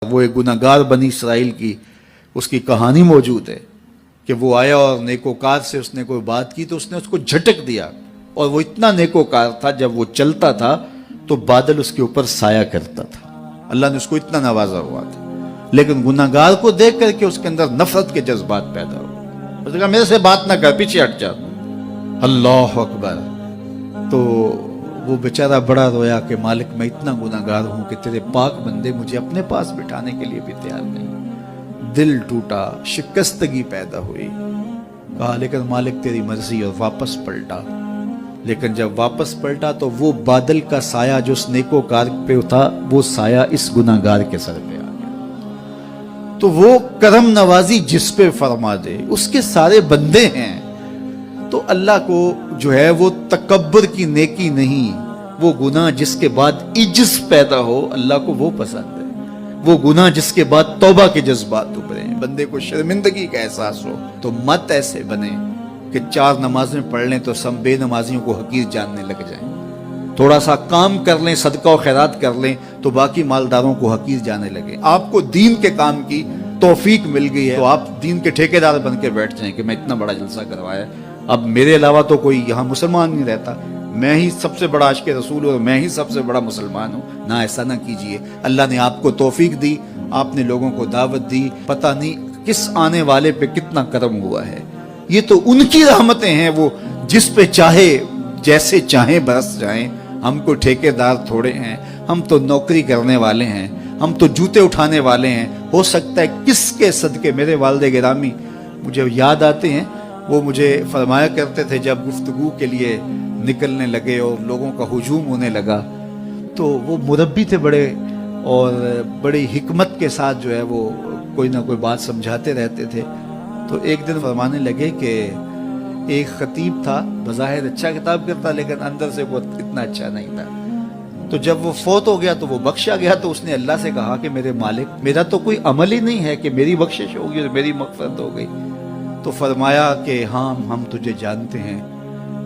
وہ ایک گناہگار بنی اسرائیل کی اس کی کہانی موجود ہے کہ وہ آیا اور نیکوکار سے اس نے کوئی بات کی تو اس نے اس کو جھٹک دیا، اور وہ اتنا نیکوکار تھا جب وہ چلتا تھا تو بادل اس کے اوپر سایہ کرتا تھا، اللہ نے اس کو اتنا نوازا ہوا تھا۔ لیکن گناہگار کو دیکھ کر کے اس کے اندر نفرت کے جذبات پیدا ہوئے، اس نے کہا میرے سے بات نہ کر، پیچھے ہٹ جا۔ اللہ اکبر! تو وہ بیچارہ بڑا رویا کہ مالک میں اتنا گناہگار ہوں کہ تیرے پاک بندے مجھے اپنے پاس بٹھانے کے لیے بھی تیار نہیں۔ دل ٹوٹا، شکستگی پیدا ہوئی، کہا لیکن مالک تیری مرضی، اور واپس پلٹا۔ لیکن جب واپس پلٹا تو وہ بادل کا سایہ جو اس نیکوکار پہ تھا وہ سایہ اس گناہگار کے سر پہ آ گیا۔ تو وہ کرم نوازی جس پہ فرما دے، اس کے سارے بندے ہیں۔ تو اللہ کو جو ہے وہ تکبر کی نیکی نہیں، وہ گناہ جس کے بعد عجز پیدا ہو، اللہ کو وہ پسند ہے۔ وہ گناہ جس کے بعد توبہ کے جذبات ابھریں، بندے کو شرمندگی کا احساس ہو۔ تو مت ایسے بنے کہ 4 نمازیں پڑھ لیں تو سب بے نمازیوں کو حقیر جاننے لگ جائیں، تھوڑا سا کام کر لیں، صدقہ و خیرات کر لیں تو باقی مالداروں کو حقیر جانے لگے۔ آپ کو دین کے کام کی توفیق مل گئی ہے تو آپ دین کے ٹھیکیدار بن کے بیٹھ جائیں کہ میں اتنا بڑا جلسہ کروایا، اب میرے علاوہ تو کوئی یہاں مسلمان نہیں رہتا، میں ہی سب سے بڑا عاشق رسول ہوں اور میں ہی سب سے بڑا مسلمان ہوں۔ نہ، ایسا نہ کیجئے۔ اللہ نے آپ کو توفیق دی، آپ نے لوگوں کو دعوت دی، پتہ نہیں کس آنے والے پہ کتنا کرم ہوا ہے۔ یہ تو ان کی رحمتیں ہیں، وہ جس پہ چاہے جیسے چاہیں برس جائیں۔ ہم کو ٹھیکیدار تھوڑے ہیں، ہم تو نوکری کرنے والے ہیں، ہم تو جوتے اٹھانے والے ہیں۔ ہو سکتا ہے کس کے صدقے میرے والد گرامی مجھے یاد آتے ہیں، وہ مجھے فرمایا کرتے تھے جب گفتگو کے لیے نکلنے لگے اور لوگوں کا ہجوم ہونے لگا، تو وہ مربی تھے بڑے، اور بڑی حکمت کے ساتھ جو ہے وہ کوئی نہ کوئی بات سمجھاتے رہتے تھے۔ تو ایک دن فرمانے لگے کہ ایک خطیب تھا، بظاہر اچھا خطاب کرتا لیکن اندر سے وہ اتنا اچھا نہیں تھا۔ تو جب وہ فوت ہو گیا تو وہ بخشا گیا، تو اس نے اللہ سے کہا کہ میرے مالک، میرا تو کوئی عمل ہی نہیں ہے کہ میری بخشش ہوگی اور میری مغفرت ہو گئی۔ تو فرمایا کہ ہاں ہم تجھے جانتے ہیں،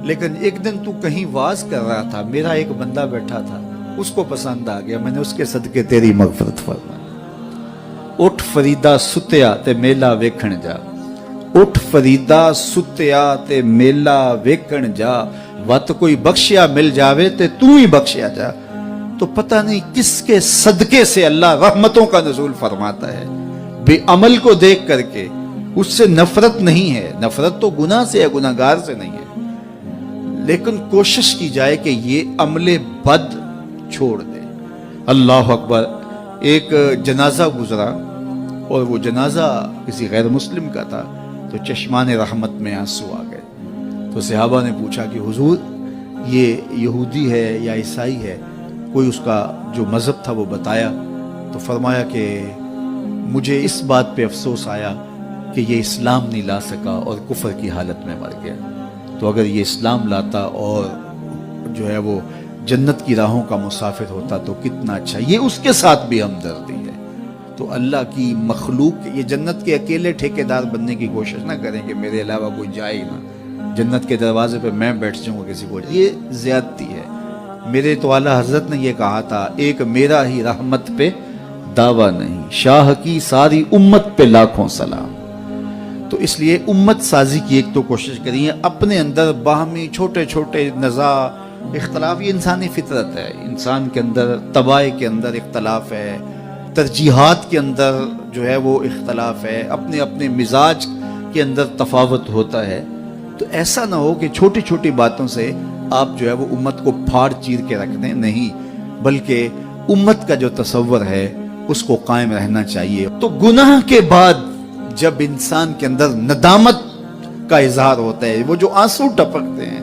لیکن ایک دن تو کہیں واز کر رہا تھا، میرا ایک بندہ بیٹھا تھا، اس کو پسند آ گیا، میں نے اس کے صدقے تیری مغفرت فرمائی۔ اٹھ فریدا ستیا تے میلا ویکھن جا، اٹھ فریدا ستیا تے میلا ویکھن جا، وت کوئی بخشیا مل جاوے تے تو ہی بخشیا جا۔ تو پتہ نہیں کس کے صدقے سے اللہ رحمتوں کا نزول فرماتا ہے۔ بے عمل کو دیکھ کر کے اس سے نفرت نہیں ہے، نفرت تو گناہ سے ہے، گناہگار سے نہیں ہے، لیکن کوشش کی جائے کہ یہ عمل بد چھوڑ دے۔ اللہ اکبر! ایک جنازہ گزرا اور وہ جنازہ کسی غیر مسلم کا تھا، تو چشمان رحمت میں آنسو آ گئے۔ تو صحابہ نے پوچھا کہ حضور یہ یہودی ہے یا عیسائی ہے؟ کوئی اس کا جو مذہب تھا وہ بتایا۔ تو فرمایا کہ مجھے اس بات پہ افسوس آیا کہ یہ اسلام نہیں لا سکا اور کفر کی حالت میں مر گیا، تو اگر یہ اسلام لاتا اور جو ہے وہ جنت کی راہوں کا مسافر ہوتا تو کتنا اچھا۔ یہ اس کے ساتھ بھی ہمدردی ہے۔ تو اللہ کی مخلوق، یہ جنت کے اکیلے ٹھیکیدار بننے کی کوشش نہ کریں کہ میرے علاوہ کوئی جائے نہ، جنت کے دروازے پہ میں بیٹھ جاؤں گا کسی کو، یہ زیادتی ہے۔ میرے تو اعلیٰ حضرت نے یہ کہا تھا، ایک میرا ہی رحمت پہ دعویٰ نہیں، شاہ کی ساری امت پہ لاکھوں سلام۔ تو اس لیے امت سازی کی ایک تو کوشش کریے، اپنے اندر باہمی چھوٹے چھوٹے نزاع اختلاف، یہ انسانی فطرت ہے، انسان کے اندر طباع کے اندر اختلاف ہے، ترجیحات کے اندر جو ہے وہ اختلاف ہے، اپنے اپنے مزاج کے اندر تفاوت ہوتا ہے۔ تو ایسا نہ ہو کہ چھوٹی چھوٹی باتوں سے آپ جو ہے وہ امت کو پھاڑ چیر کے رکھ دیں، نہیں، بلکہ امت کا جو تصور ہے اس کو قائم رہنا چاہیے۔ تو گناہ کے بعد جب انسان کے اندر ندامت کا اظہار ہوتا ہے، وہ جو آنسو ٹپکتے ہیں،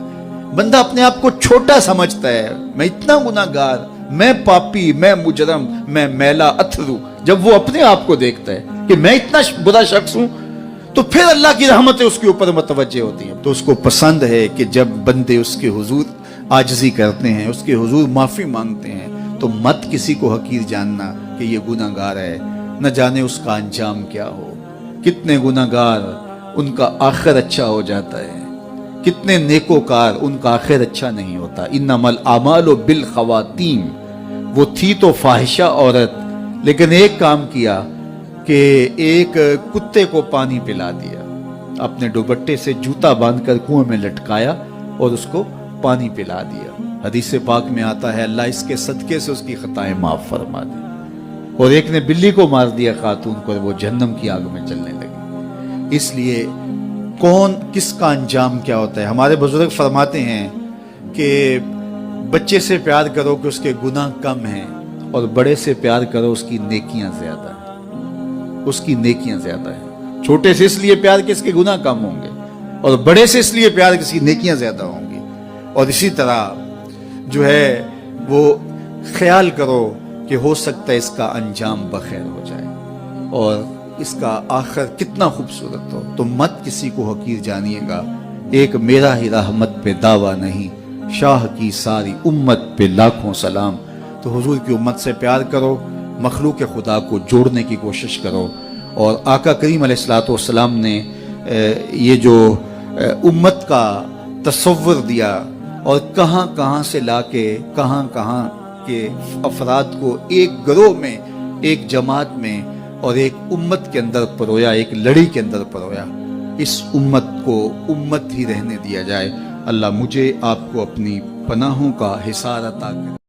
بندہ اپنے آپ کو چھوٹا سمجھتا ہے، میں اتنا گناہگار، میں پاپی، میں مجرم، میں میلا اتھرو، جب وہ اپنے آپ کو دیکھتا ہے کہ میں اتنا برا شخص ہوں، تو پھر اللہ کی رحمتیں اس کے اوپر متوجہ ہوتی ہیں۔ تو اس کو پسند ہے کہ جب بندے اس کے حضور عاجزی کرتے ہیں، اس کے حضور معافی مانگتے ہیں، تو مت کسی کو حقیر جاننا کہ یہ گناہگار ہے، نہ جانے اس کا انجام کیا ہو۔ کتنے گناہگار ان کا آخر اچھا ہو جاتا ہے، کتنے نیکوکار ان کا آخر اچھا نہیں ہوتا۔ انما الاعمال بالخواتیم، وہ تھی تو فاحشہ عورت لیکن ایک کام کیا کہ ایک کتے کو پانی پلا دیا، اپنے دوپٹے سے جوتا باندھ کر کنویں میں لٹکایا اور اس کو پانی پلا دیا۔ حدیث پاک میں آتا ہے اللہ اس کے صدقے سے اس کی خطائیں معاف فرما دی۔ اور ایک نے بلی کو مار دیا خاتون کو، اور وہ جہنم کی آگ میں جلنے لگی۔ اس لیے کون کس کا انجام کیا ہوتا ہے؟ ہمارے بزرگ فرماتے ہیں کہ بچے سے پیار کرو کہ اس کے گناہ کم ہیں، اور بڑے سے پیار کرو اس کی نیکیاں زیادہ ہیں، اس کی نیکیاں زیادہ ہیں۔ چھوٹے سے اس لیے پیار کہ اس کے گناہ کم ہوں گے، اور بڑے سے اس لیے پیار کہ اس کی نیکیاں زیادہ ہوں گی۔ اور اسی طرح جو ہے وہ خیال کرو کہ ہو سکتا ہے اس کا انجام بخیر ہو جائے اور اس کا آخر کتنا خوبصورت ہو، تو مت کسی کو حقیر جانیے گا۔ ایک میرا ہی رحمت پہ دعویٰ نہیں، شاہ کی ساری امت پہ لاکھوں سلام۔ تو حضور کی امت سے پیار کرو، مخلوق خدا کو جوڑنے کی کوشش کرو، اور آقا کریم علیہ الصلوۃ والسلام نے یہ جو امت کا تصور دیا اور کہاں کہاں سے لا کے کہاں کہاں کے افراد کو ایک گروہ میں، ایک جماعت میں اور ایک امت کے اندر پرویا، ایک لڑی کے اندر پرویا، اس امت کو امت ہی رہنے دیا جائے۔ اللہ مجھے آپ کو اپنی پناہوں کا حصار عطا کرے۔